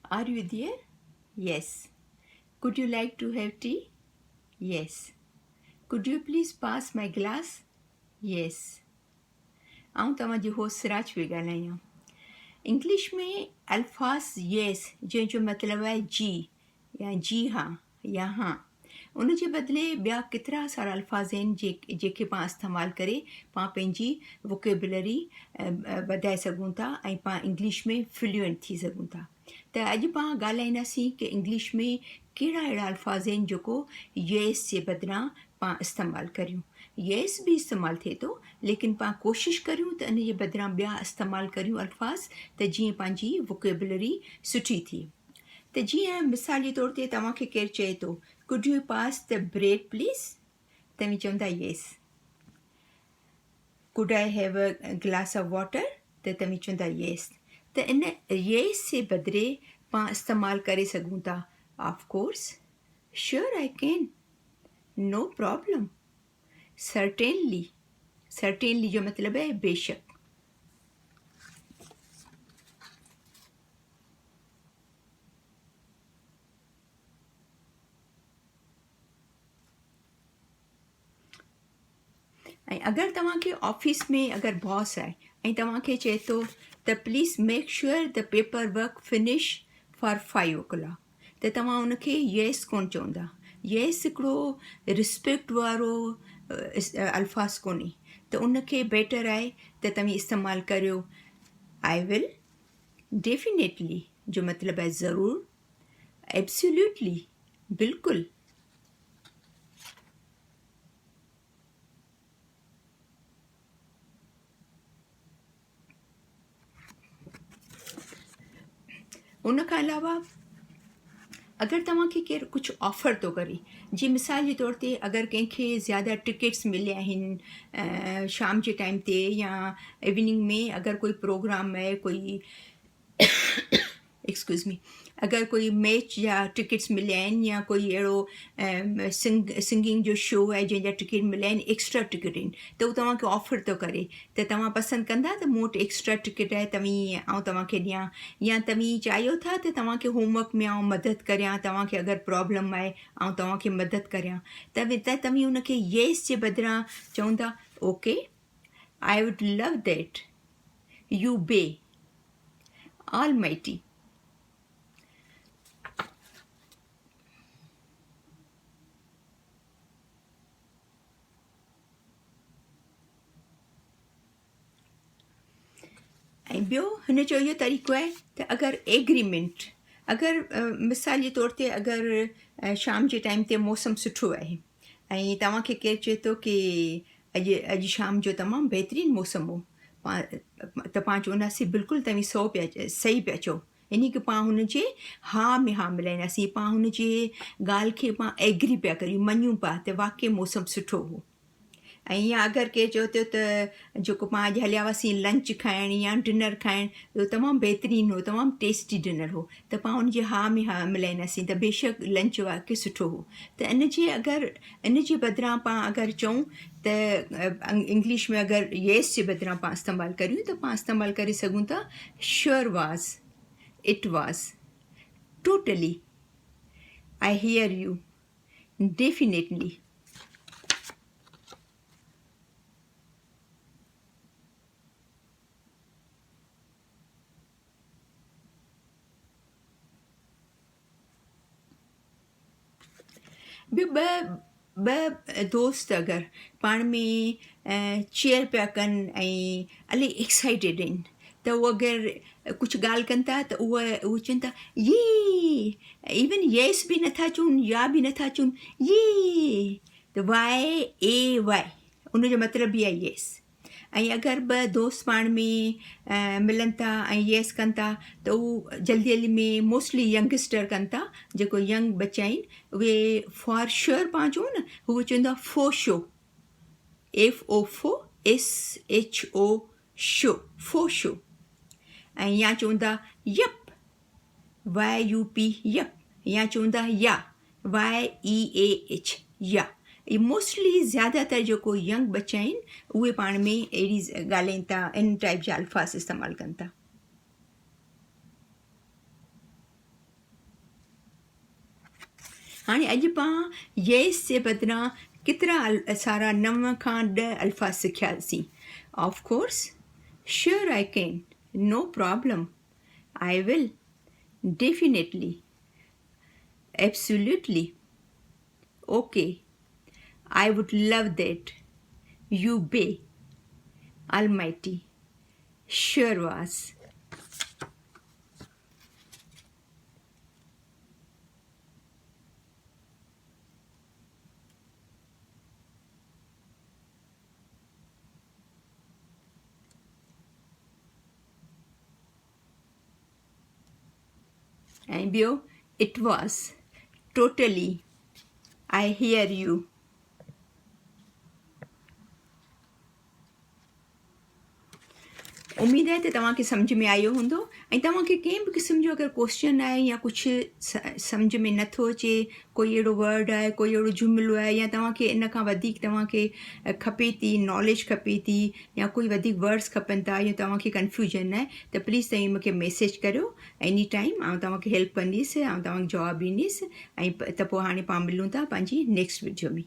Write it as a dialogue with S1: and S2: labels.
S1: Are you there? Yes. Could you like to have tea? Yes. Could you please pass my glass? Yes. आऊं तव्हांजी host Siraj पई ॻाल्हायां. English में Alfaaz yes जंहिंजो मतिलबु आहे जी या जी हा या हा, उन जे बदिले ॿिया केतिरा सारा अल्फाज़ आहिनि जेके पाण इस्तेमालु करे पाण पंहिंजी वोकेबुलरी वधाए सघूं था ऐं पाण इंग्लिश में फ्लुएंट थी सघूं था. त अॼु पाण ॻाल्हाईंदासीं की इंग्लिश में कहिड़ा अहिड़ा अल्फाज़ आहिनि जेको येस जे बदिरां पाण इस्तेमालु करियूं. येस बि इस्तेमालु थिए थो, लेकिन पाण कोशिशि करियूं त इन जे बदिरां ॿिया इस्तेमालु करियूं अल्फाज़, त जीअं पंहिंजी वोकेबुलरी सुठी थी. त जीअं मिसाल जे तौर ते तव्हांखे केरु चए थो could you pass the bread please, तव्हां चवंदा yes. Could I have a glass of water, त तव्हां चवंदा येस. त इन येस जे बदिरे पाण इस्तेमालु करे सघूं था of course, sure I can, no problem, certainly. Certainly जो मतिलबु आहे बेशक. ऐं अगरि तव्हांखे ऑफिस में अगरि बॉस आहे ऐं तव्हांखे चए थो त please make sure the paper work finish for 5 o'clock, त तव्हां उनखे येस कोन चवंदा. येस हिकिड़ो रिस्पेक्ट वारो अल्फाज़ कोन्हे, त उनखे बेटर आहे त तव्हां इस्तेमालु करियो आई विल, डेफिनेटली जो मतिलबु आहे ज़रूरु, एब्सोल्युटली बिल्कुलु. उन खां अलावा अगरि तव्हांखे केरु कुझु ऑफर थो करे, जीअं मिसाल जे तौर ते अगरि कंहिंखे ज़्यादा टिकट्स मिलिया आहिनि शाम जे टाइम ते या इवनिंग में, अगरि कोई प्रोग्राम आहे, कोई एक्सक्यूज़ मी, अगरि कोई मैच जा टिकट्स मिलिया आहिनि या कोई अहिड़ो सिंगिंग जो शो आहे जंहिंजा टिकट मिलिया आहिनि, एक्स्ट्रा टिकट आहिनि, त उहो तव्हांखे ऑफर थो करे, त तव्हां पसंदि कंदा त मूं वटि एक्स्ट्रा टिकट आहे, तव्हां आउं तव्हांखे ॾियां, या तव्हां चाहियो था त तव्हांखे होमवर्क में आउं मदद करियां, तव्हांखे अगरि प्रॉब्लम आहे ऐं तव्हांखे मदद करियां, त तव्हां उनखे येस जे बदिरां चवंदा okay, I would love that, you बे ऑल माइटी. ऐं ॿियो हिन जो इहो तरीक़ो आहे त अगरि एग्रीमेंट, अगरि मिसाल जे तौर ते अगरि शाम जे टाइम ते मौसम सुठो आहे ऐं तव्हांखे केरु चए थो की अॼु शाम जो तमामु बहितरीनु मौसम हो, त पाण चवंदासीं बिल्कुलु तव्हां सही पिया चओ. इन खे पाण हुनजे हा में हा मिलाईंदासीं, पाण हुनजे ॻाल्हि खे पाण एग्री पिया करियूं, मञूं पिया त वाक़ई मौसम सुठो हो. ऐं या अगरि केरु चओ थियो त जेको पाण अॼु हलिया हुआसीं लंच खाइण या डिनर खाइण, उहो तमामु बहितरीनु हो, तमामु टेस्टी डिनर हो, त पाण हुनजे हा में हा मिलाईंदासीं त बेशक लंच वाक़ई सुठो हो. त इन जे बदिरां पाण अगरि चऊं त इंग्लिश में अगरि येस जे बदिरां पाण इस्तेमालु करियूं त पाण इस्तेमालु करे सघूं था श्योर वाज़, इट वाज़, totally, I hear U, definitely. ॿियो ॿ दोस्त अगरि पाण में चेयर पिया कनि ऐं इलाही एक्साइटेड आहिनि, त उहो अगरि कुझु ॻाल्हि कनि था त उहे चवनि था ये, इवन येस बि नथा चवनि या बि नथा चवनि, ये, त YAY उनजो मतिलबु बि आहे येस. ऐं अगरि ॿ दोस्त पाण में मिलनि था ऐं येस कनि था, त उहो जल्दी जल्दी में मोस्टली यंगस्टर कनि था, जेको यंग बच्चा आहिनि उहे फॉर श्योर पाण चऊं न, उहे चवंदा फो शो, FOSHO शो, फो शो. ऐं या चवंदा यप, YUP यप, या चवंदा या, YEAH या. इहे मोस्टली ज़्यादातर जेको यंग बच्चा आहिनि उहे पाण में अहिड़ी ॻाल्हाइनि था, इन टाइप जा अल्फाज़ इस्तेमालु कनि था. हाणे अॼु पाण येस जे बदिरां केतिरा सारा 9 खां 10 अल्फाज सिखियासीं. Of course, sure I can, no problem, I will, definitely, absolutely, okay, I would love that, you bet, almighty, sure was. And ॿियो, it was, totally, I hear you. उम्मीद आहे त तव्हांखे सम्झ में आयो हूंदो ऐं तव्हांखे कंहिं बि क़िस्म जो अगरि क्वेश्चन आहे या कुझु सम्झ में नथो अचे, कोई अहिड़ो वर्ड आहे, कोई अहिड़ो जुमिलो आहे, या तव्हांखे इन खां वधीक तव्हांखे खपे थी, नॉलेज खपे थी, या कोई वधीक वर्ड्स खपनि था, या तव्हांखे कन्फ्यूजन आहे, त प्लीज़ तव्हां मूंखे मैसेज करियो एनी टाइम. ऐं तव्हांखे हेल्प कंदीसि, ऐं तव्हांखे जवाबु ॾींदीसि. ऐं त पोइ हाणे पाण मिलूं था पंहिंजी नेक्स्ट वीडियो में.